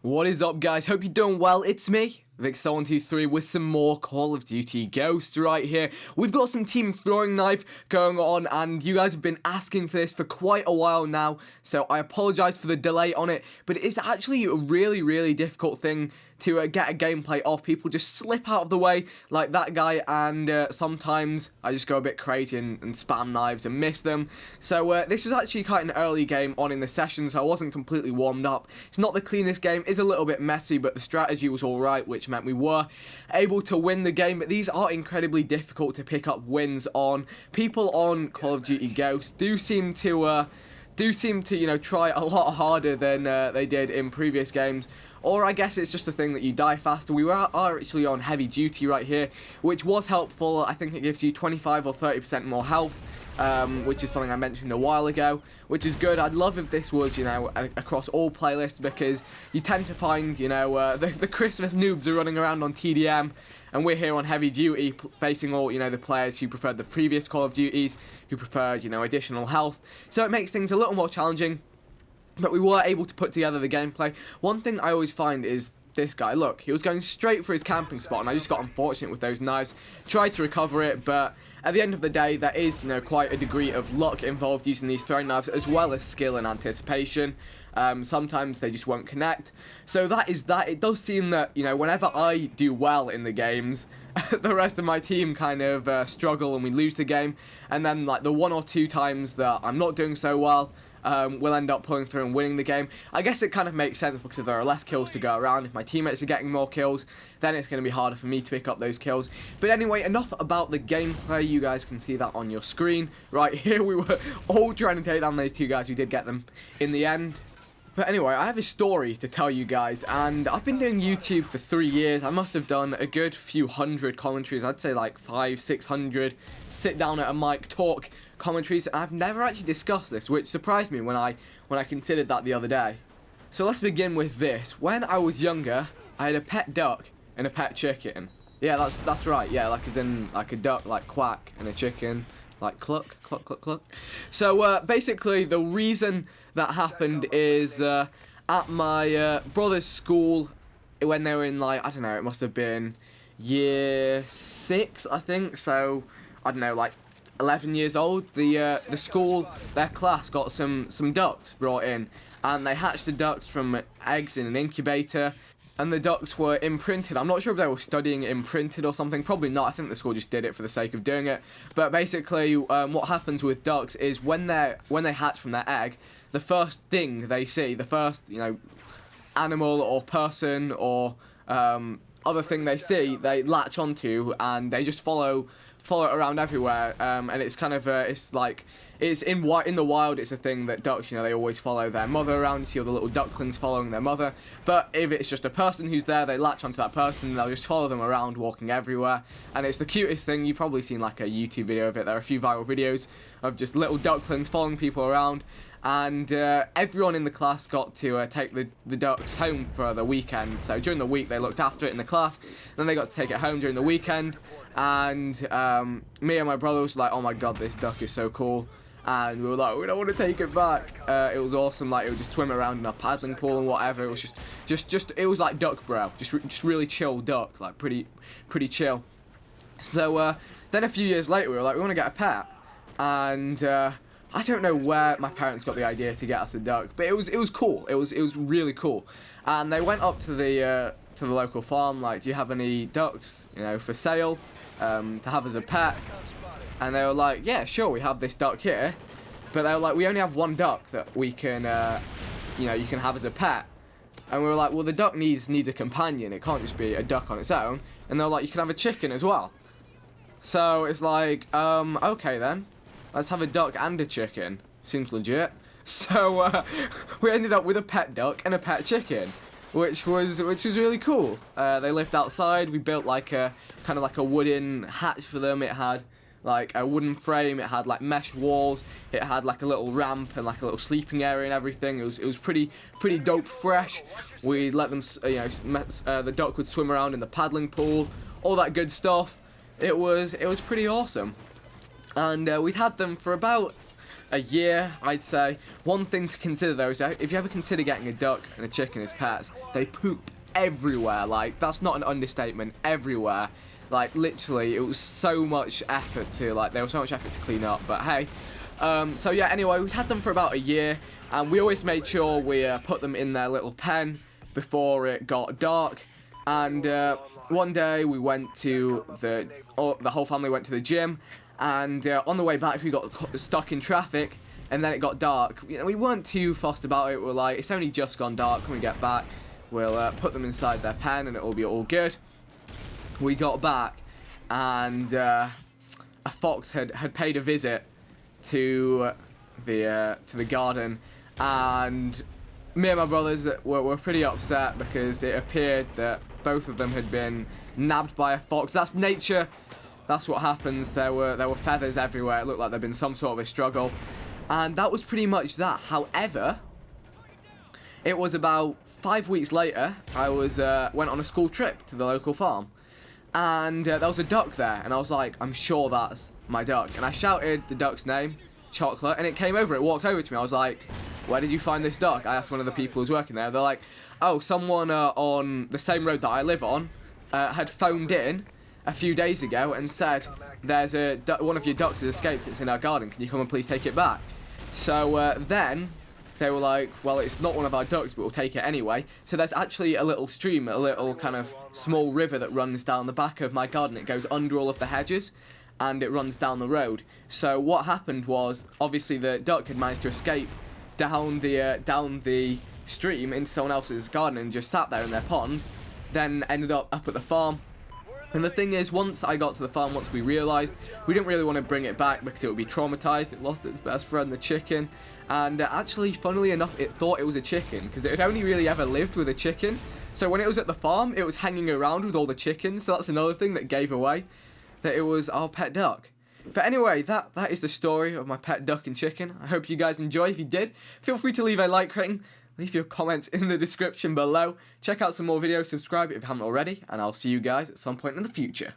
What is up, guys? Hope you're doing well. It's me, Vikkstar123, with some more Call of Duty Ghosts right here. We've got some team throwing knife going on, and you guys have been asking for this for quite a while now, so I apologize for the delay on it, but it's actually a really difficult thing to get a gameplay off. People just slip out of the way like that guy, and sometimes I just go a bit crazy and spam knives and miss them. So this was actually quite an early game on in the session, so I wasn't completely warmed up. It's not the cleanest game, it's a little bit messy, but the strategy was alright, which meant we were able to win the game. But these are incredibly difficult to pick up wins on. People on Call of Duty Ghosts do seem to try a lot harder than they did in previous games. Or I guess it's just a thing that you die faster. We are actually on heavy duty right here, which was helpful. I think it gives you 25 or 30% more health, which is something I mentioned a while ago, which is good. I'd love if this was, across all playlists, because you tend to find, the Christmas noobs are running around on TDM, and we're here on heavy duty, facing all, the players who preferred the previous Call of Duties, who preferred, additional health. So it makes things a little more challenging. But we were able to put together the gameplay. One thing I always find is this guy. Look, he was going straight for his camping spot, and I just got unfortunate with those knives. Tried to recover it, but at the end of the day, there is, quite a degree of luck involved using these throwing knives, as well as skill and anticipation. Sometimes they just won't connect. So that is that. It does seem that, whenever I do well in the games, the rest of my team kind of struggle and we lose the game. And then, like, the one or two times that I'm not doing so well, we'll end up pulling through and winning the game. I guess it kind of makes sense, because if there are less kills to go around, if my teammates are getting more kills, then it's going to be harder for me to pick up those kills. But anyway, enough about the gameplay. You guys can see that on your screen. Right here, we were all trying to take down those two guys. We did get them in the end. But anyway, I have a story to tell you guys, and I've been doing YouTube for 3 years. I must have done a good few hundred commentaries. I'd say like 500-600 sit down at a mic talk commentaries, and I've never actually discussed this, which surprised me when I considered that the other day. So let's begin with this. When I was younger, I had a pet duck and a pet chicken. Yeah, that's right. Yeah, like as in like a duck, like quack, and a chicken, like cluck, cluck, cluck, cluck. So basically, the reason that happened is at my brother's school, when they were in, like, I don't know, it must have been year 6, I think. So I don't know, like 11 years old. The school, their class got some ducks brought in, and they hatched the ducks from eggs in an incubator. And the ducks were imprinted. I'm not sure if they were studying imprinted or something. Probably not. I think the school just did it for the sake of doing it. But basically, what happens with ducks is when they hatch from their egg, the first thing they see, the first animal or person or other thing they see, they latch onto, and they just follow it around everywhere. And it's kind of it's like, it's in the wild, it's a thing that ducks, they always follow their mother around. You see all the little ducklings following their mother. But if it's just a person who's there, they latch onto that person, and they'll just follow them around, walking everywhere. And it's the cutest thing. You've probably seen like a YouTube video of it. There are a few viral videos of just little ducklings following people around. And everyone in the class got to take the ducks home for the weekend. So during the week, they looked after it in the class. Then they got to take it home during the weekend. And me and my brother was like, oh my god, this duck is so cool. And we were like, we don't want to take it back. It was awesome. Like, it would just swim around in a paddling pool and whatever. It was just it was like duck bro. Just really chill duck. Like, pretty chill. So then a few years later, we were like, we want to get a pet. And I don't know where my parents got the idea to get us a duck, but it was cool. It was really cool. And they went up to the local farm, like, do you have any ducks, for sale, to have as a pet? And they were like, yeah, sure, we have this duck here. But they were like, we only have one duck that we can, you can have as a pet. And we were like, well, the duck needs a companion. It can't just be a duck on its own. And they were like, you can have a chicken as well. So it's like, okay then. Let's have a duck and a chicken. Seems legit. So we ended up with a pet duck and a pet chicken, which was really cool. They lived outside. We built like a kind of like a wooden hatch for them. It had like a wooden frame. It had like mesh walls. It had like a little ramp and like a little sleeping area and everything. It was pretty dope fresh. We let them, the duck would swim around in the paddling pool, all that good stuff. It was pretty awesome. And we'd had them for about a year, I'd say. One thing to consider though is that if you ever consider getting a duck and a chicken as pets, they poop everywhere. Like, that's not an understatement. Everywhere. Like, literally, it was so much effort to, like, there was so much effort to clean up. But hey, so yeah, anyway, we'd had them for about a year, and we always made sure we put them in their little pen before it got dark. And one day we went to the whole family went to the gym, and on the way back we got stuck in traffic, and then it got dark. You know, we weren't too fussed about it. We're like, it's only just gone dark. When we get back, we'll put them inside their pen, and it'll be all good. We got back, and a fox had paid a visit to the garden, and me and my brothers were pretty upset because it appeared that both of them had been nabbed by a fox. That's nature. That's what happens. There were feathers everywhere. It looked like there'd been some sort of a struggle, and that was pretty much that. However, it was about 5 weeks later. I went on a school trip to the local farm, and there was a duck there, and I was like, I'm sure that's my duck. And I shouted the duck's name, Chocolate, and it came over. It walked over to me. I was like, where did you find this duck? I asked one of the people who's working there. They're like, oh, someone on the same road that I live on had phoned in a few days ago and said, there's one of your ducks has escaped. It's in our garden. Can you come and please take it back? So then they were like, well, it's not one of our ducks, but we'll take it anyway. So there's actually a little stream, a little kind of small river that runs down the back of my garden. It goes under all of the hedges, and it runs down the road. So what happened was, obviously the duck had managed to escape down the stream into someone else's garden and just sat there in their pond, then ended up at the farm. And the thing is, once I got to the farm, once we realised, we didn't really want to bring it back because it would be traumatised. It lost its best friend, the chicken. And actually, funnily enough, it thought it was a chicken because it had only really ever lived with a chicken. So when it was at the farm, it was hanging around with all the chickens. So that's another thing that gave away that it was our pet duck. But anyway, that is the story of my pet duck and chicken. I hope you guys enjoy. If you did, feel free to leave a like rating. Leave your comments in the description below. Check out some more videos, subscribe if you haven't already, and I'll see you guys at some point in the future.